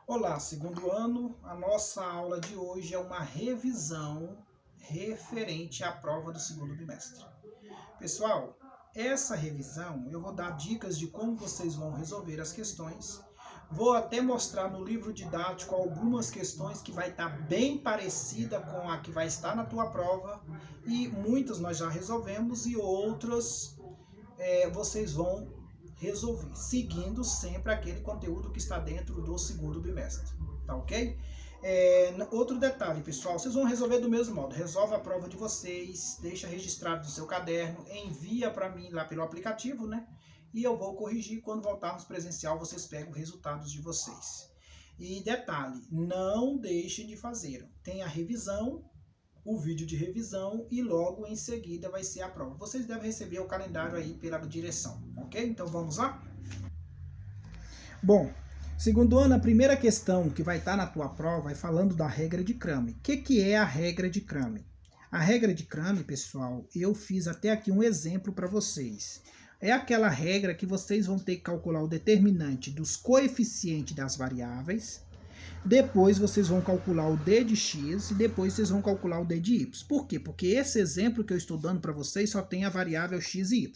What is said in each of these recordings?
Olá, segundo ano, a nossa aula de hoje é uma revisão referente à prova do segundo bimestre. Pessoal, essa revisão eu vou dar dicas de como vocês vão resolver as questões. Vou até mostrar no livro didático algumas questões que vai estar bem parecida com a que vai estar na tua prova e muitas nós já resolvemos e outras vocês vão resolver, seguindo sempre aquele conteúdo que está dentro do segundo bimestre, tá ok? Outro detalhe, pessoal, vocês vão resolver do mesmo modo, resolve a prova de vocês, deixa registrado no seu caderno, envia para mim lá pelo aplicativo, né? E eu vou corrigir, quando voltarmos presencial, vocês pegam os resultados de vocês. E detalhe, não deixem de fazer, tem a revisão, o vídeo de revisão e logo em seguida vai ser a prova. Vocês devem receber o calendário aí pela direção, ok? Então vamos lá? Bom, segundo ano, a primeira questão que vai estar na tua prova é falando da regra de Cramer. O que é a regra de Cramer? A regra de Cramer, pessoal, eu fiz até aqui um exemplo para vocês. É aquela regra que vocês vão ter que calcular o determinante dos coeficientes das variáveis. Depois vocês vão calcular o d de x e depois vocês vão calcular o d de y. Por quê? Porque esse exemplo que eu estou dando para vocês só tem a variável x e y.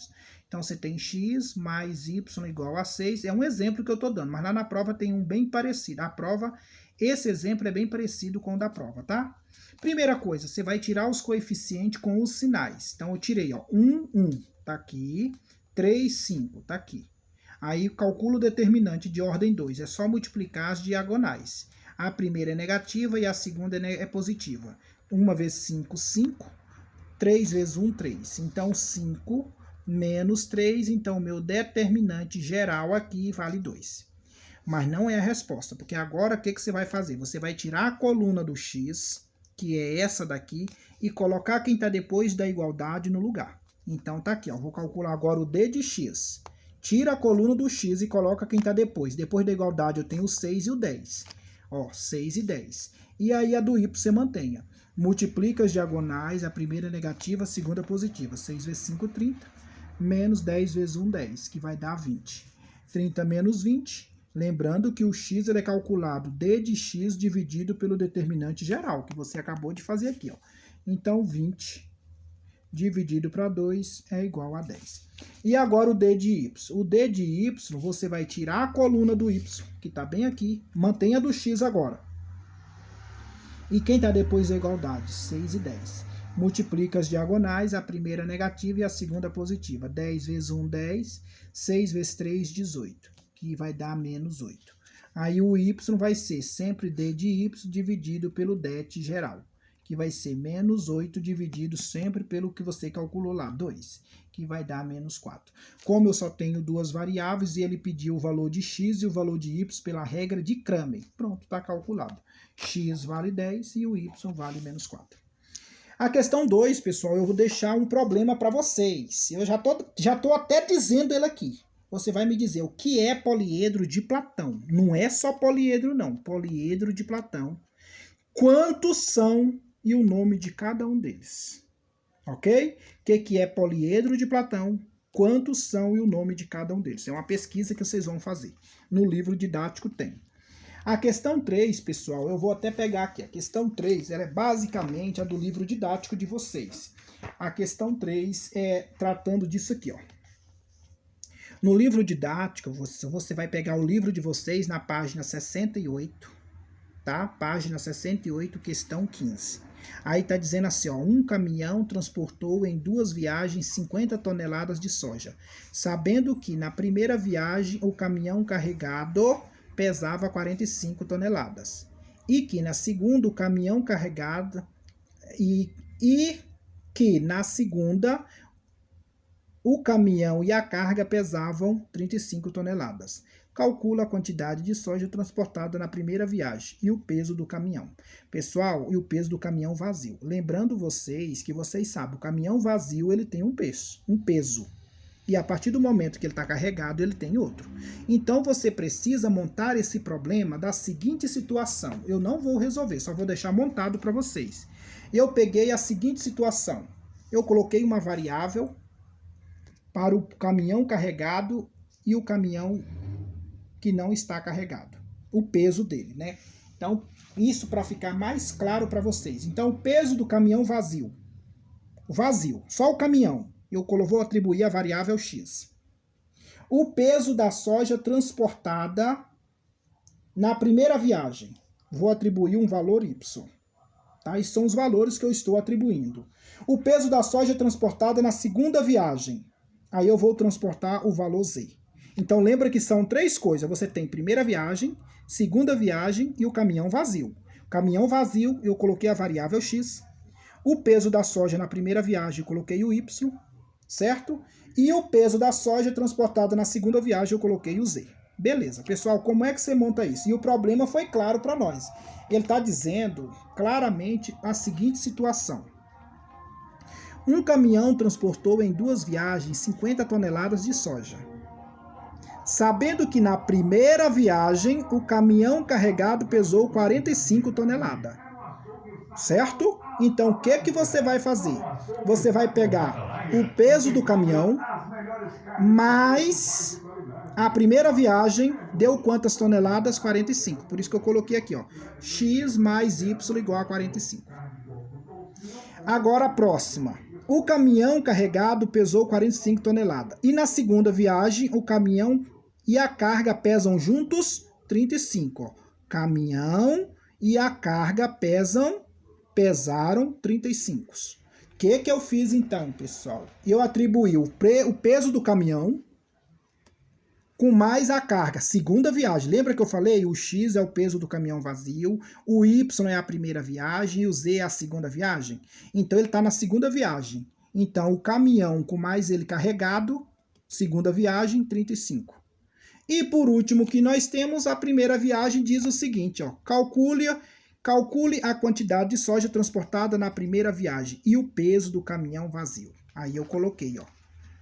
Então você tem x mais y igual a 6. É um exemplo que eu estou dando, mas lá na prova tem um bem parecido. A prova, esse exemplo é bem parecido com o da prova, tá? Primeira coisa, você vai tirar os coeficientes com os sinais. Então eu tirei, ó, 1, 1, tá aqui. 3, 5, tá aqui. Aí calculo o determinante de ordem 2, é só multiplicar as diagonais. A primeira é negativa e a segunda é positiva. 1 vezes 5, 5. 3 vezes 1, 3. Então, 5 menos 3. Então, o meu determinante geral aqui vale 2. Mas não é a resposta, porque agora o que você vai fazer? Você vai tirar a coluna do x, que é essa daqui, e colocar quem está depois da igualdade no lugar. Então, tá aqui, ó. Vou calcular agora o d de x. Tira a coluna do x e coloca quem está depois. Depois da igualdade eu tenho o 6 e o 10. Ó, 6 e 10. E aí a do y você mantenha. Multiplica as diagonais, a primeira é negativa, a segunda é positiva. 6 vezes 5, 30. Menos 10 vezes 1, 10, que vai dar 20. 30 menos 20. Lembrando que o x ele é calculado d de x dividido pelo determinante geral, que você acabou de fazer aqui. Ó. Então, 20 dividido para 2 é igual a 10. E agora o d de y. O d de y, você vai tirar a coluna do y, que está bem aqui, mantenha do x agora. E quem está depois da igualdade? 6 e 10. Multiplica as diagonais, a primeira é negativa e a segunda é positiva. 10 vezes 1, 10. 6 vezes 3, 18, que vai dar menos 8. Aí o y vai ser sempre d de y dividido pelo det geral, que vai ser menos 8 dividido sempre pelo que você calculou lá, 2, que vai dar menos 4. Como eu só tenho duas variáveis e ele pediu o valor de x e o valor de y pela regra de Cramer, pronto, está calculado. X vale 10 e o y vale menos 4. A questão 2, pessoal, eu vou deixar um problema para vocês. Eu já tô até dizendo ele aqui. Você vai me dizer o que é poliedro de Platão. Não é só poliedro, não. Poliedro de Platão. Quantos são e o nome de cada um deles. Ok? O que é poliedro de Platão? Quantos são e o nome de cada um deles. É uma pesquisa que vocês vão fazer. No livro didático tem. A questão 3, pessoal, eu vou até pegar aqui. A questão 3, ela é basicamente a do livro didático de vocês. A questão 3 é tratando disso aqui, ó. No livro didático, você vai pegar o livro de vocês na página 68, tá? Página 68, questão 15. Aí tá dizendo assim, ó, um caminhão transportou em 2 viagens 50 toneladas de soja, sabendo que na primeira viagem o caminhão carregado pesava 45 toneladas e que na segunda o caminhão carregado e que na segunda o caminhão e a carga pesavam 35 toneladas. Calcula a quantidade de soja transportada na primeira viagem e o peso do caminhão. Pessoal, e o peso do caminhão vazio. Lembrando vocês que vocês sabem, o caminhão vazio ele tem um peso. E a partir do momento que ele está carregado, ele tem outro. Então você precisa montar esse problema da seguinte situação. Eu não vou resolver, só vou deixar montado para vocês. Eu peguei a seguinte situação. Eu coloquei uma variável para o caminhão carregado e o caminhão que não está carregado. o peso dele, né? Então, isso para ficar mais claro para vocês. Então, o peso do caminhão vazio, só o caminhão, eu vou atribuir a variável X. O peso da soja transportada na primeira viagem, vou atribuir um valor Y. Tá? Esses são os valores que eu estou atribuindo. O peso da soja transportada na segunda viagem, aí eu vou transportar o valor Z. Então lembra que são três coisas. Você tem primeira viagem, segunda viagem e o caminhão vazio. O caminhão vazio, eu coloquei a variável X. O peso da soja na primeira viagem, eu coloquei o Y, certo? E o peso da soja transportada na segunda viagem, eu coloquei o Z. Beleza, pessoal, como é que você monta isso? E o problema foi claro para nós. Ele está dizendo claramente a seguinte situação. Um caminhão transportou em 2 viagens 50 toneladas de soja. Sabendo que na primeira viagem o caminhão carregado pesou 45 toneladas. Certo? Então o que você vai fazer? Você vai pegar o peso do caminhão mais a primeira viagem deu quantas toneladas? 45. Por isso que eu coloquei aqui, ó, X mais Y igual a 45. Agora a próxima. O caminhão carregado pesou 45 toneladas. E na segunda viagem, o caminhão e a carga pesam juntos 35. Ó. Caminhão e a carga pesaram 35. O que eu fiz então, pessoal? Eu atribuí o peso do caminhão com mais a carga, segunda viagem. Lembra que eu falei? O X é o peso do caminhão vazio, o Y é a primeira viagem e o Z é a segunda viagem. Então ele está na segunda viagem. Então o caminhão com mais ele carregado, segunda viagem, 35. E por último que nós temos, a primeira viagem diz o seguinte, ó, calcule a quantidade de soja transportada na primeira viagem e o peso do caminhão vazio. Aí eu coloquei, ó,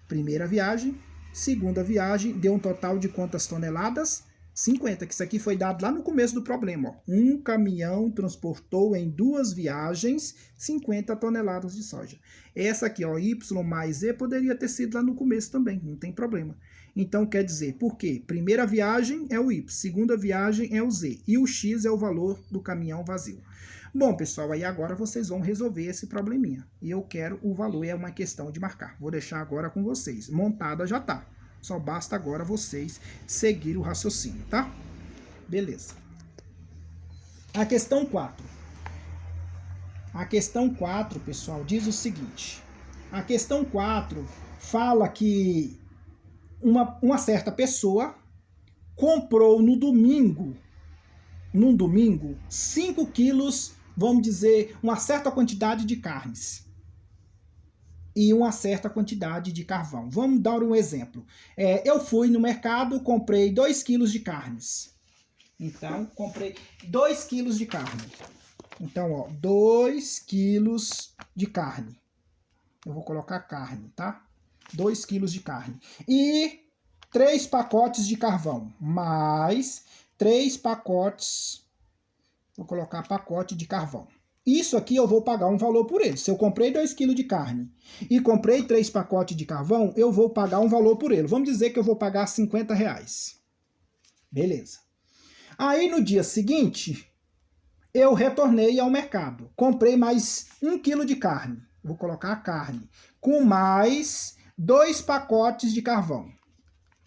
primeira viagem, segunda viagem, deu um total de quantas toneladas? 50, que isso aqui foi dado lá no começo do problema. Ó. Um caminhão transportou em 2 viagens 50 toneladas de soja. Essa aqui, ó, Y mais Z, poderia ter sido lá no começo também, não tem problema. Então, quer dizer, por quê? Primeira viagem é o Y, segunda viagem é o Z, e o X é o valor do caminhão vazio. Bom, pessoal, aí agora vocês vão resolver esse probleminha. E eu quero o valor, é uma questão de marcar. Vou deixar agora com vocês. Montada já tá. Só basta agora vocês seguir o raciocínio, tá? Beleza. A questão 4. A questão 4, pessoal, diz o seguinte. A questão 4 fala que uma certa pessoa comprou num domingo, 5 quilos, vamos dizer, uma certa quantidade de carnes e uma certa quantidade de carvão. Vamos dar um exemplo. Eu fui no mercado, comprei 2 quilos de carnes. Então, comprei 2 quilos de carne. Então, ó, 2 quilos de carne. Eu vou colocar carne, tá? 2 quilos de carne. E 3 pacotes de carvão. Mais 3 pacotes. Vou colocar pacote de carvão. Isso aqui eu vou pagar um valor por ele. Se eu comprei 2 kg de carne e comprei 3 pacotes de carvão, eu vou pagar um valor por ele. Vamos dizer que eu vou pagar R$50. Beleza. Aí no dia seguinte, eu retornei ao mercado. Comprei mais 1 kg de carne. Vou colocar a carne. Com mais 2 pacotes de carvão.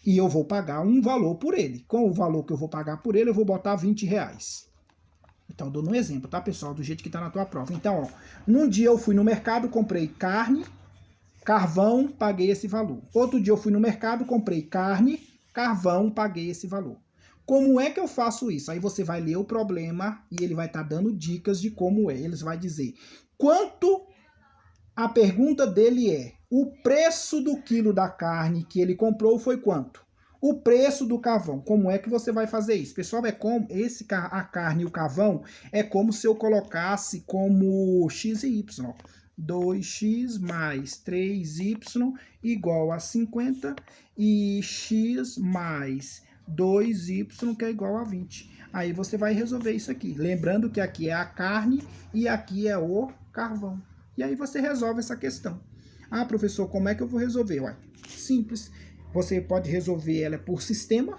E eu vou pagar um valor por ele. Com o valor que eu vou pagar por ele, eu vou botar R$20. Então, dando um exemplo, tá, pessoal? Do jeito que tá na tua prova. Então, ó, num dia eu fui no mercado, comprei carne, carvão, paguei esse valor. Outro dia eu fui no mercado, comprei carne, carvão, paguei esse valor. Como é que eu faço isso? Aí você vai ler o problema e ele vai estar dando dicas de como é. Eles vai dizer quanto. A pergunta dele é: o preço do quilo da carne que ele comprou foi quanto? O preço do carvão, como é que você vai fazer isso? Pessoal, é como a carne e o carvão é como se eu colocasse como x e y. 2x mais 3y igual a 50 e x mais 2y que é igual a 20. Aí você vai resolver isso aqui. Lembrando que aqui é a carne e aqui é o carvão. E aí você resolve essa questão. Ah, professor, como é que eu vou resolver? Ué, simples. Você pode resolver ela por sistema,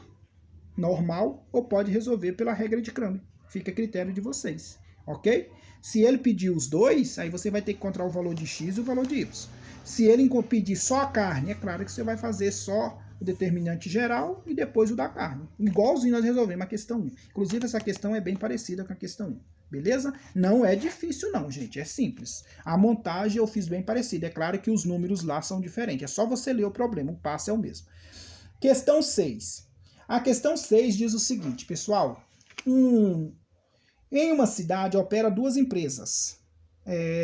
normal ou pode resolver pela regra de Cramer. Fica a critério de vocês, ok? Se ele pedir os dois, aí você vai ter que encontrar o valor de x e o valor de y. Se ele pedir só a carne, é claro que você vai fazer só o determinante geral e depois o da carne. Igualzinho nós resolvemos a questão 1. Inclusive, essa questão é bem parecida com a questão 1. Beleza? Não é difícil não, gente. É simples. A montagem eu fiz bem parecida. É claro que os números lá são diferentes. É só você ler o problema. O passo é o mesmo. Questão 6. A questão 6 diz o seguinte, pessoal. Em uma cidade opera duas empresas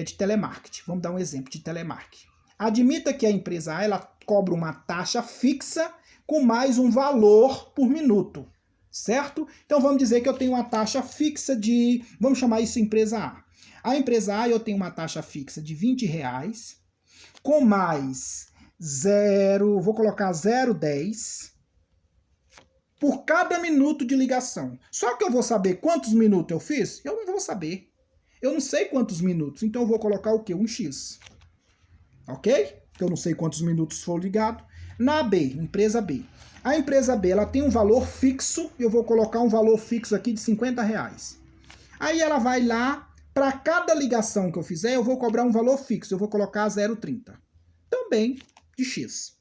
de telemarketing. Vamos dar um exemplo de telemarketing. Admita que a empresa A ela cobra uma taxa fixa com mais um valor por minuto, certo? Então vamos dizer que eu tenho uma taxa fixa de, vamos chamar isso empresa A. A empresa A eu tenho uma taxa fixa de R$20 com mais vou colocar 0,10 por cada minuto de ligação. Só que eu vou saber quantos minutos eu fiz? Eu não vou saber. Eu não sei quantos minutos, então eu vou colocar o quê? Um X. Ok? Eu não sei quantos minutos for ligado. Na B, empresa B. A empresa B ela tem um valor fixo, eu vou colocar um valor fixo aqui de R$50. Aí ela vai lá, para cada ligação que eu fizer, eu vou cobrar um valor fixo, eu vou colocar 0,30. Também de X.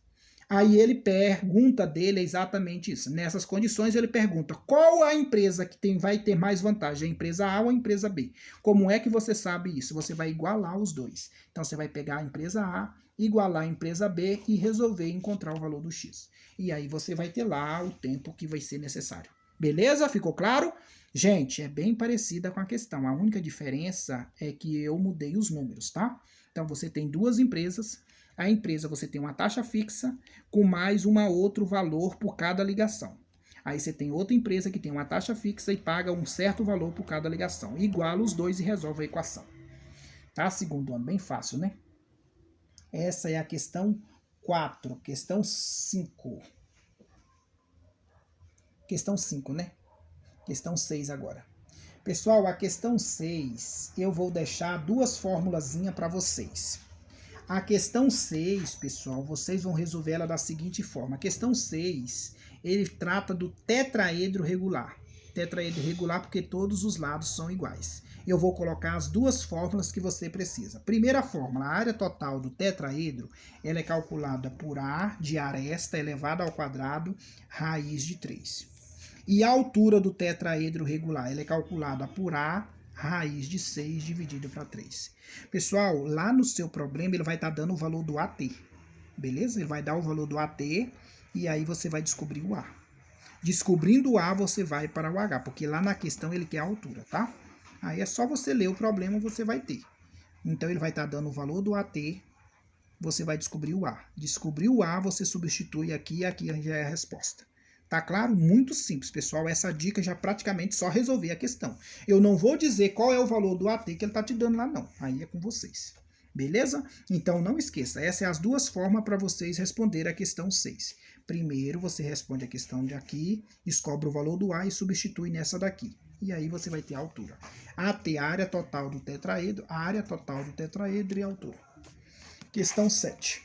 Aí ele pergunta dele exatamente isso. Nessas condições ele pergunta qual a empresa que vai ter mais vantagem, a empresa A ou a empresa B. Como é que você sabe isso? Você vai igualar os dois. Então você vai pegar a empresa A, igualar a empresa B e resolver encontrar o valor do X. E aí você vai ter lá o tempo que vai ser necessário. Beleza? Ficou claro? Gente, é bem parecida com a questão. A única diferença é que eu mudei os números, tá? Então você tem duas empresas. A empresa você tem uma taxa fixa com mais outro valor por cada ligação. Aí você tem outra empresa que tem uma taxa fixa e paga um certo valor por cada ligação. Iguala os dois e resolve a equação. Tá? Segundo ano, bem fácil, né? Essa é a questão 4. Questão 5. Questão 5, né? Questão 6 agora. Pessoal, a questão 6, eu vou deixar duas formulazinhas para vocês. A questão 6, pessoal, vocês vão resolver ela da seguinte forma. A questão 6, ele trata do tetraedro regular. Tetraedro regular porque todos os lados são iguais. Eu vou colocar as duas fórmulas que você precisa. Primeira fórmula, a área total do tetraedro, ela é calculada por A de aresta elevado ao quadrado, raiz de 3. E a altura do tetraedro regular, ela é calculada por A raiz de 6 dividido para 3. Pessoal, lá no seu problema ele vai estar dando o valor do AT. Beleza? Ele vai dar o valor do AT e aí você vai descobrir o A. Descobrindo o A, você vai para o H, porque lá na questão ele quer a altura, tá? Aí é só você ler o problema, você vai ter. Então ele vai estar dando o valor do AT, você vai descobrir o A. Descobrir o A, você substitui aqui e aqui já é a resposta. Tá claro? Muito simples, pessoal. Essa dica já praticamente só resolver a questão. Eu não vou dizer qual é o valor do AT que ele tá te dando lá, não. Aí é com vocês. Beleza? Então não esqueça, essas são as duas formas para vocês responder a questão 6. Primeiro você responde a questão de aqui, descobre o valor do A e substitui nessa daqui. E aí você vai ter a altura. AT, a área total do tetraedro, a área total do tetraedro e a altura. Questão 7.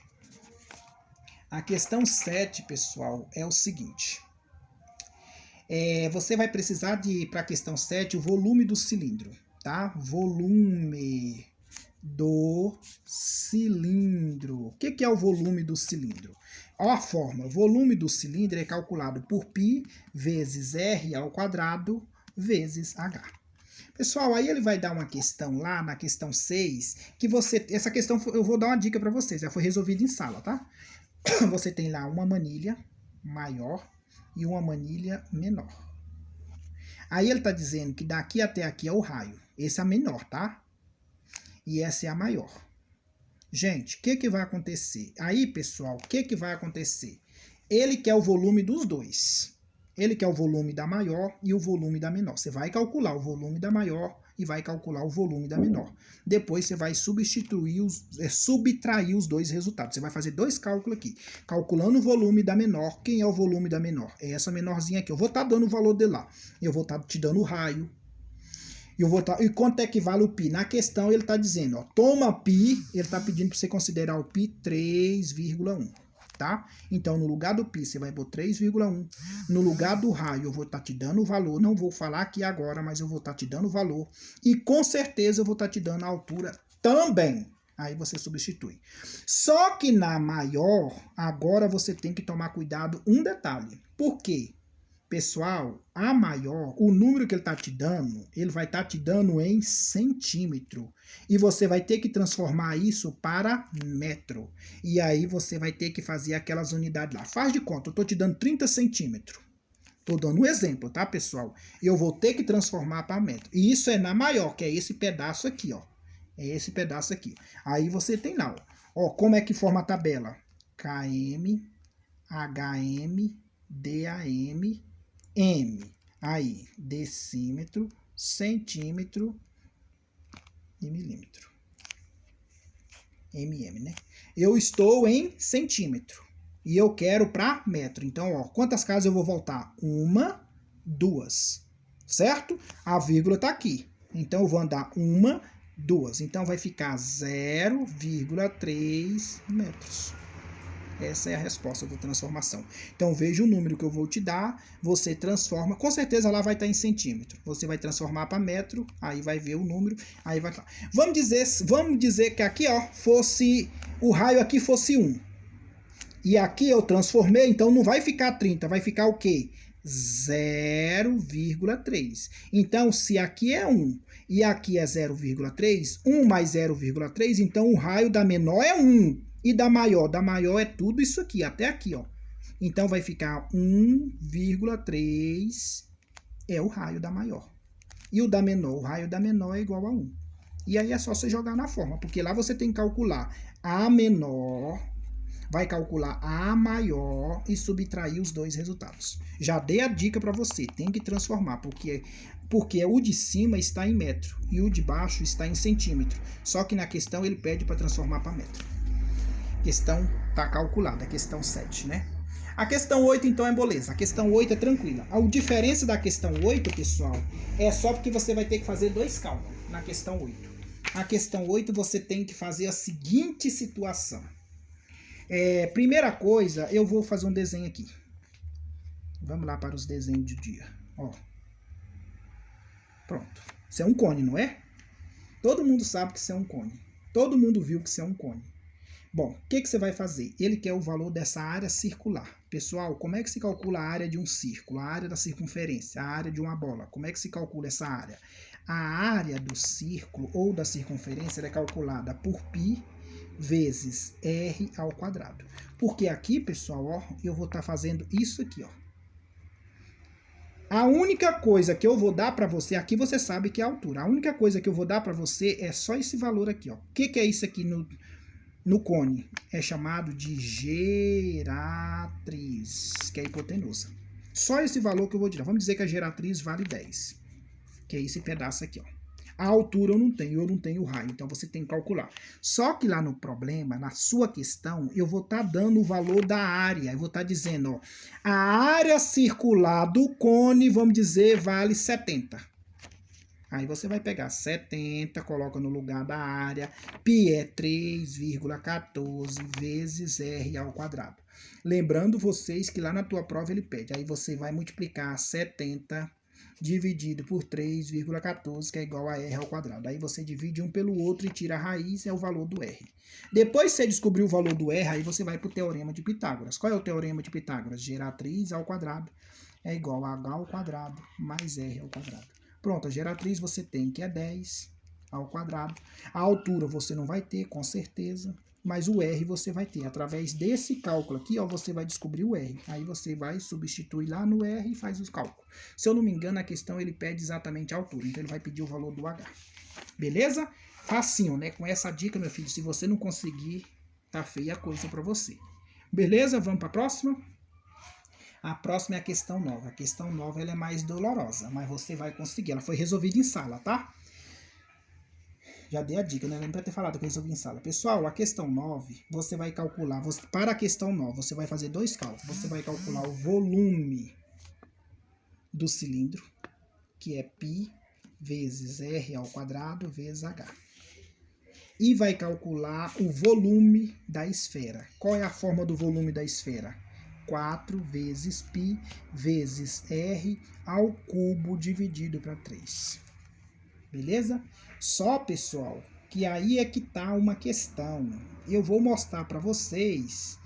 A questão 7, pessoal, é o seguinte. Você vai precisar para a questão 7, o volume do cilindro, tá? Volume do cilindro. O que é o volume do cilindro? Olha a forma. Volume do cilindro é calculado por π vezes r ao quadrado vezes h. Pessoal, aí ele vai dar uma questão lá, na questão 6, que essa questão eu vou dar uma dica para vocês, já foi resolvida em sala, tá? Você tem lá uma manilha maior e uma manilha menor. Aí ele está dizendo que daqui até aqui é o raio. Esse é a menor, tá? E essa é a maior. Gente, o que vai acontecer? Aí, pessoal, o que vai acontecer? Ele quer o volume dos dois. Ele quer o volume da maior e o volume da menor. Você vai calcular o volume da maior e vai calcular o volume da menor. Depois você vai subtrair os dois resultados. Você vai fazer dois cálculos aqui. Calculando o volume da menor. Quem é o volume da menor? É essa menorzinha aqui. Eu vou estar dando o valor dele lá. Eu vou estar te dando o raio. E quanto é que vale o π? Na questão ele está dizendo, ó, toma π, ele está pedindo para você considerar o π 3,1. tá? Então, no lugar do π, você vai pôr 3,1. No lugar do raio, eu vou estar te dando o valor. Não vou falar aqui agora, mas eu vou estar te dando o valor. E com certeza eu vou estar te dando a altura também. Aí você substitui. Só que na maior, agora você tem que tomar cuidado um detalhe. Por quê? Pessoal, a maior, o número que ele está te dando, ele vai estar te dando em centímetro. E você vai ter que transformar isso para metro. E aí você vai ter que fazer aquelas unidades lá. Faz de conta, eu estou te dando 30 centímetros. Estou dando um exemplo, tá, pessoal? Eu vou ter que transformar para metro. E isso é na maior, que é esse pedaço aqui, ó. É esse pedaço aqui. Aí você tem lá, ó, como é que forma a tabela? KM, HM, DAM, M. Aí, decímetro, centímetro e milímetro. MM, né? Eu estou em centímetro e eu quero para metro. Então, ó, quantas casas eu vou voltar? 1, 2, certo? A vírgula está aqui. Então, eu vou andar 1, 2. Então, vai ficar 0,3 metros. Essa é a resposta da transformação. Então, veja o número que eu vou te dar, você transforma, com certeza lá vai estar em centímetro. Você vai transformar para metro, aí vai ver o número, aí vai lá. Vamos dizer que aqui, ó, fosse, o raio aqui fosse 1. E aqui eu transformei, então não vai ficar 30, vai ficar o quê? 0,3. Então, se aqui é 1 e aqui é 0,3, 1 mais 0,3, então o raio da menor é 1. E da maior é tudo isso aqui, até aqui, ó. Então, vai ficar 1,3 é o raio da maior. E o da menor, o raio da menor é igual a 1. E aí é só você jogar na forma, porque lá você tem que calcular a menor, vai calcular a maior e subtrair os dois resultados. Já dei a dica para você, tem que transformar, porque o de cima está em metro e o de baixo está em centímetro. Só que na questão ele pede para transformar para metro. Questão está calculada, a questão 7, né? A questão 8, então, é moleza. A questão 8 é tranquila. A diferença da questão 8, pessoal, é só porque você vai ter que fazer 2 cálculos na questão 8. A questão 8, você tem que fazer a seguinte situação. Primeira coisa, eu vou fazer um desenho aqui. Vamos lá para os desenhos do dia. Ó. Pronto. Isso é um cone, não é? Todo mundo sabe que isso é um cone. Todo mundo viu que isso é um cone. Bom, o que você vai fazer? Ele quer o valor dessa área circular. Pessoal, como é que se calcula a área de um círculo? A área da circunferência, a área de uma bola. Como é que se calcula essa área? A área do círculo ou da circunferência é calculada por π vezes r ao quadrado. Porque aqui, pessoal, ó, eu vou estar fazendo isso aqui, ó. A única coisa que eu vou dar para você, aqui você sabe que é a altura. A única coisa que eu vou dar para você é só esse valor aqui, ó. O que é isso aqui no cone? É chamado de geratriz, que é a hipotenusa. Só esse valor que eu vou tirar. Vamos dizer que a geratriz vale 10, que é esse pedaço aqui, ó. A altura eu não tenho o raio, então você tem que calcular. Só que lá no problema, na sua questão, eu vou estar dando o valor da área. Eu vou estar dizendo, ó, a área circular do cone, vamos dizer, vale 70. Aí você vai pegar 70, coloca no lugar da área, π é 3,14 vezes r ao quadrado. Lembrando vocês que lá na tua prova ele pede, aí você vai multiplicar 70 dividido por 3,14, que é igual a r ao quadrado. Aí você divide um pelo outro e tira a raiz, é o valor do r. Depois que você descobrir o valor do r, aí você vai para o teorema de Pitágoras. Qual é o teorema de Pitágoras? Geratriz ao quadrado é igual a h ao quadrado mais r ao quadrado. Pronto, a geratriz você tem que é 10 ao quadrado. A altura você não vai ter, com certeza, mas o R você vai ter. Através desse cálculo aqui, ó, você vai descobrir o R. Aí você vai substituir lá no R e faz os cálculos. Se eu não me engano, a questão ele pede exatamente a altura, então ele vai pedir o valor do H. Beleza? Facinho, né? Com essa dica, meu filho, se você não conseguir, tá feia a coisa para você. Beleza? Vamos para a próxima? A próxima é a questão 9. A questão 9 ela é mais dolorosa, mas você vai conseguir. Ela foi resolvida em sala, tá? Já dei a dica, né? Lembra de ter falado que eu resolvi em sala. Pessoal, a questão 9, você vai calcular. Para a questão 9, você vai fazer 2 cálculos. Você vai calcular o volume do cilindro, que é π vezes r ao quadrado vezes h. e vai calcular o volume da esfera. Qual é a forma do volume da esfera? 4 vezes π vezes r ao cubo dividido para 3. Beleza? Só, pessoal, que aí é que tá uma questão. Eu vou mostrar para vocês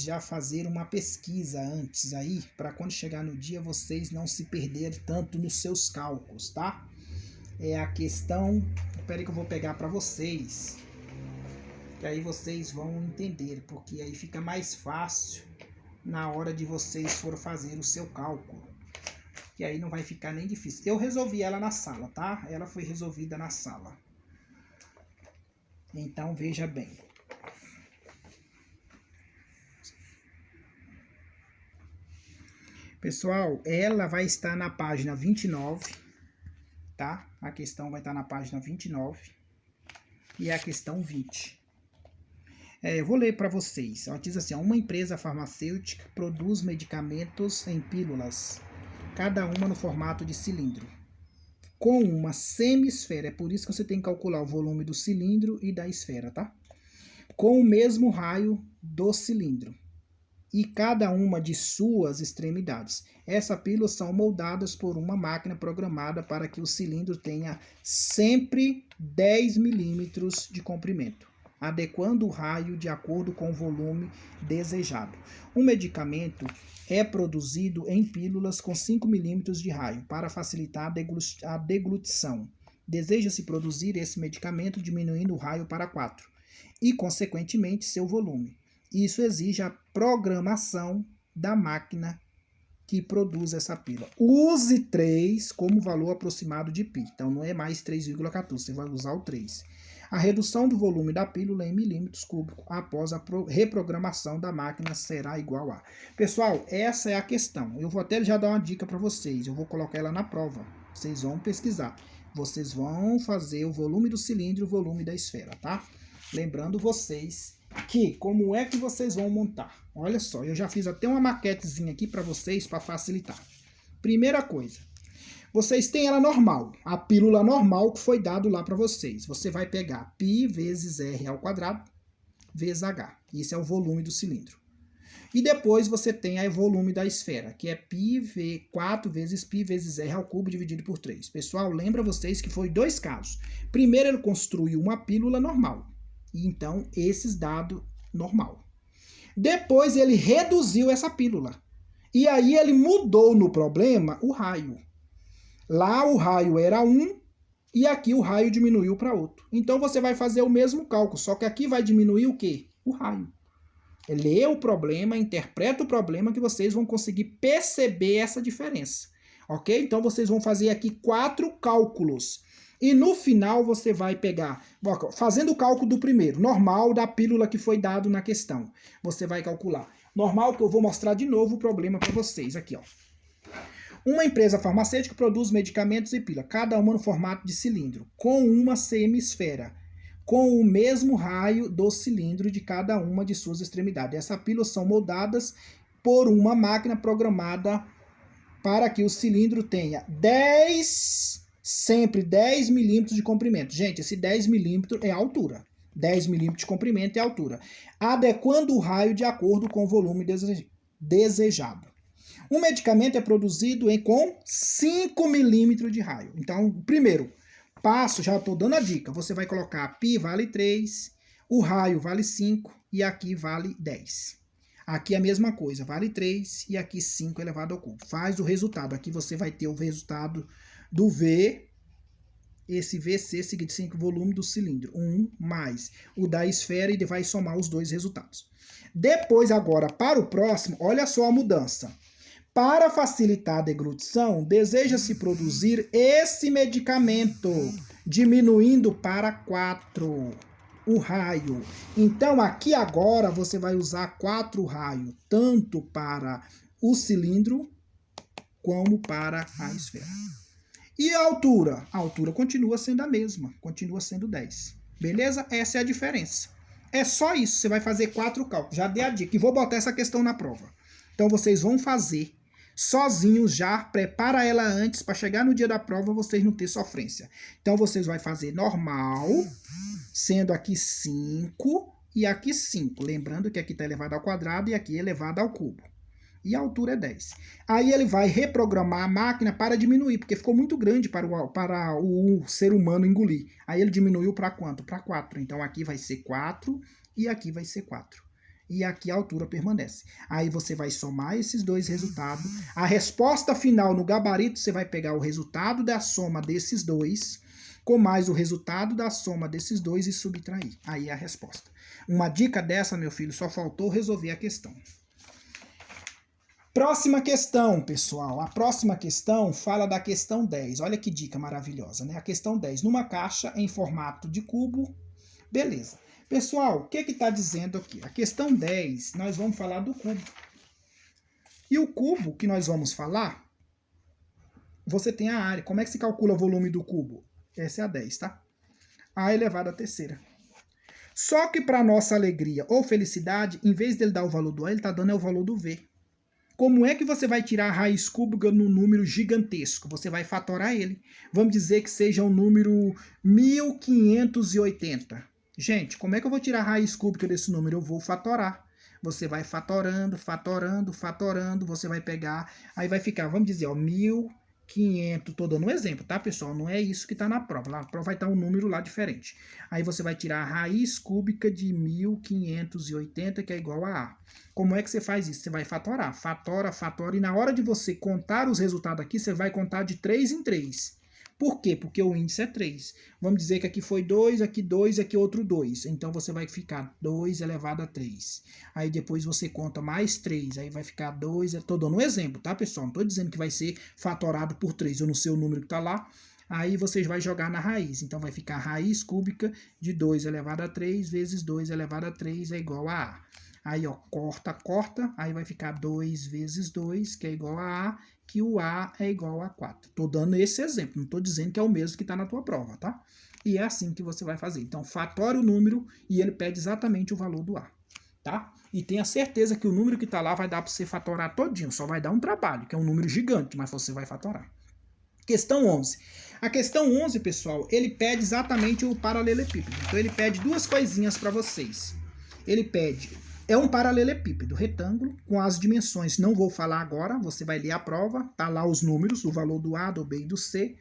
já fazerem uma pesquisa antes aí, para quando chegar no dia vocês não se perderem tanto nos seus cálculos, tá? É a questão, espera que eu vou pegar para vocês, que aí vocês vão entender, porque aí fica mais fácil na hora de vocês for fazer o seu cálculo, que aí não vai ficar nem difícil. Eu resolvi ela na sala, tá? Ela foi resolvida na sala. Então veja bem. Pessoal, ela vai estar na página 29, tá? A questão vai estar na página 29 e a questão 20. Eu vou ler para vocês. Ela diz assim, uma empresa farmacêutica produz medicamentos em pílulas, cada uma no formato de cilindro, com uma semisfera. É por isso que você tem que calcular o volume do cilindro e da esfera, tá? Com o mesmo raio do cilindro e cada uma de suas extremidades. Essas pílulas são moldadas por uma máquina programada para que o cilindro tenha sempre 10 milímetros de comprimento, adequando o raio de acordo com o volume desejado. Um medicamento é produzido em pílulas com 5 milímetros de raio para facilitar a deglutição. Deseja-se produzir esse medicamento diminuindo o raio para 4 e, consequentemente, seu volume. Isso exige a programação da máquina que produz essa pílula. Use 3 como valor aproximado de π. Então, não é mais 3,14, você vai usar o 3. A redução do volume da pílula em milímetros cúbicos após a reprogramação da máquina será igual a... Pessoal, essa é a questão. Eu vou até já dar uma dica para vocês. Eu vou colocar ela na prova. Vocês vão pesquisar. Vocês vão fazer o volume do cilindro e o volume da esfera, tá? Lembrando vocês que como é que vocês vão montar. Olha só, eu já fiz até uma maquetezinha aqui para vocês para facilitar. Primeira coisa, vocês têm ela normal, a pílula normal que foi dado lá para vocês. Você vai pegar π vezes r ao quadrado vezes h. Isso é o volume do cilindro. E depois você tem o volume da esfera, que é 4 vezes π vezes r ao cubo dividido por 3. Pessoal, lembra vocês que foi 2 casos. Primeiro ele construiu uma pílula normal. E então, esses dados normal. Depois ele reduziu essa pílula. E aí ele mudou no problema o raio. Lá o raio era 1 e aqui o raio diminuiu para outro. Então você vai fazer o mesmo cálculo, só que aqui vai diminuir o quê? O raio. Lê o problema, interpreta o problema que vocês vão conseguir perceber essa diferença. Ok? Então vocês vão fazer aqui 4 cálculos. E no final você vai pegar, fazendo o cálculo do primeiro, normal da pílula que foi dado na questão. Você vai calcular. Normal que eu vou mostrar de novo o problema para vocês aqui, ó. Uma empresa farmacêutica produz medicamentos e pílula, cada uma no formato de cilindro, com uma semisfera, com o mesmo raio do cilindro de cada uma de suas extremidades. Essas pílulas são moldadas por uma máquina programada para que o cilindro tenha sempre 10 milímetros de comprimento. Gente, esse 10 milímetros é a altura. 10 milímetros de comprimento é a altura. Adequando o raio de acordo com o volume desejado. Um medicamento é produzido com 5 milímetros de raio. Então, primeiro passo, já estou dando a dica. Você vai colocar π vale 3, o raio vale 5 e aqui vale 10. Aqui a mesma coisa, vale 3 e aqui 5 elevado ao cubo. Faz o resultado. Aqui você vai ter o resultado do V, esse VC seguido 5 volume do cilindro, 1 mais o da esfera e vai somar os dois resultados. Depois agora para o próximo, olha só a mudança. Para facilitar a deglutição, deseja-se produzir esse medicamento, diminuindo para 4 o raio. Então aqui agora você vai usar 4 raios, tanto para o cilindro como para a esfera. E a altura? A altura continua sendo a mesma, continua sendo 10. Beleza? Essa é a diferença. É só isso, você vai fazer 4 cálculos. Já dei a dica e vou botar essa questão na prova. Então vocês vão fazer sozinhos já, prepara ela antes para chegar no dia da prova vocês não ter sofrência. Então vocês vão fazer normal, sendo aqui 5 e aqui 5. Lembrando que aqui está elevado ao quadrado e aqui é elevado ao cubo. E a altura é 10. Aí ele vai reprogramar a máquina para diminuir, porque ficou muito grande para o ser humano engolir. Aí ele diminuiu para quanto? Para 4. Então aqui vai ser 4 e aqui vai ser 4. E aqui a altura permanece. Aí você vai somar esses dois resultados. A resposta final no gabarito, você vai pegar o resultado da soma desses dois, com mais o resultado da soma desses dois e subtrair. Aí é a resposta. Uma dica dessa, meu filho, só faltou resolver a questão. Próxima questão, pessoal. A próxima questão fala da questão 10. Olha que dica maravilhosa, né? A questão 10. Numa caixa em formato de cubo. Beleza. Pessoal, o que está dizendo aqui? A questão 10, nós vamos falar do cubo. E o cubo que nós vamos falar, você tem a área. Como é que se calcula o volume do cubo? Essa é a 10, tá? A elevado à terceira. Só que para nossa alegria ou felicidade, em vez dele dar o valor do A, ele está dando o valor do V. Como é que você vai tirar a raiz cúbica num número gigantesco? Você vai fatorar ele. Vamos dizer que seja um número 1580. Gente, como é que eu vou tirar a raiz cúbica desse número? Eu vou fatorar. Você vai fatorando, fatorando, fatorando. Você vai pegar, aí vai ficar, vamos dizer, ó, 1500. Tô dando um exemplo, tá, pessoal? Não é isso que está na prova. Lá, na prova vai estar um número lá diferente. Aí você vai tirar a raiz cúbica de 1580, que é igual a A. Como é que você faz isso? Você vai fatorar. Fatora, fatora. E na hora de você contar os resultados aqui, você vai contar de 3 em 3. Por quê? Porque o índice é 3. Vamos dizer que aqui foi 2, aqui outro 2. Então você vai ficar 2 elevado a 3. Aí depois você conta mais 3. Aí vai ficar 2. Estou dando um exemplo, tá, pessoal? Não estou dizendo que vai ser fatorado por 3. Eu não sei o número que está lá. Aí vocês vão jogar na raiz. Então vai ficar a raiz cúbica de 2 elevado a 3 vezes 2 elevado a 3 é igual a A. Aí, ó, corta, corta. Aí vai ficar 2 vezes 2, que é igual a A, que o A é igual a 4. Estou dando esse exemplo, não estou dizendo que é o mesmo que está na tua prova, tá? E é assim que você vai fazer. Então, fatore o número e ele pede exatamente o valor do A, tá? E tenha certeza que o número que está lá vai dar para você fatorar todinho. Só vai dar um trabalho, que é um número gigante, mas você vai fatorar. Questão 11. A questão 11, pessoal, ele pede exatamente o paralelepípedo. Então, ele pede duas coisinhas para vocês. Ele pede... É um paralelepípedo retângulo com as dimensões. Não vou falar agora, você vai ler a prova. Tá lá os números, o valor do A, do B e do C.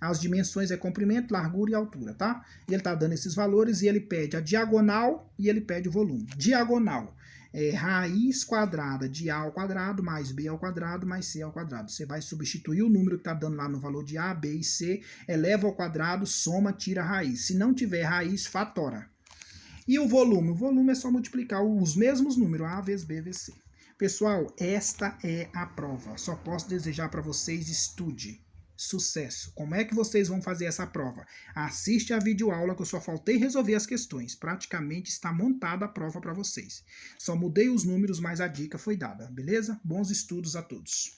As dimensões é comprimento, largura e altura, tá? E ele tá dando esses valores e ele pede a diagonal e ele pede o volume. Diagonal é raiz quadrada de A ao quadrado mais B ao quadrado mais C ao quadrado. Você vai substituir o número que tá dando lá no valor de A, B e C, eleva ao quadrado, soma, tira a raiz. Se não tiver raiz, fatora. E o volume? O volume é só multiplicar os mesmos números, A vezes B vezes C. Pessoal, esta é a prova. Só posso desejar para vocês estude. Sucesso. Como é que vocês vão fazer essa prova? Assiste a videoaula que eu só faltei resolver as questões. Praticamente está montada a prova para vocês. Só mudei os números, mas a dica foi dada, beleza? Bons estudos a todos.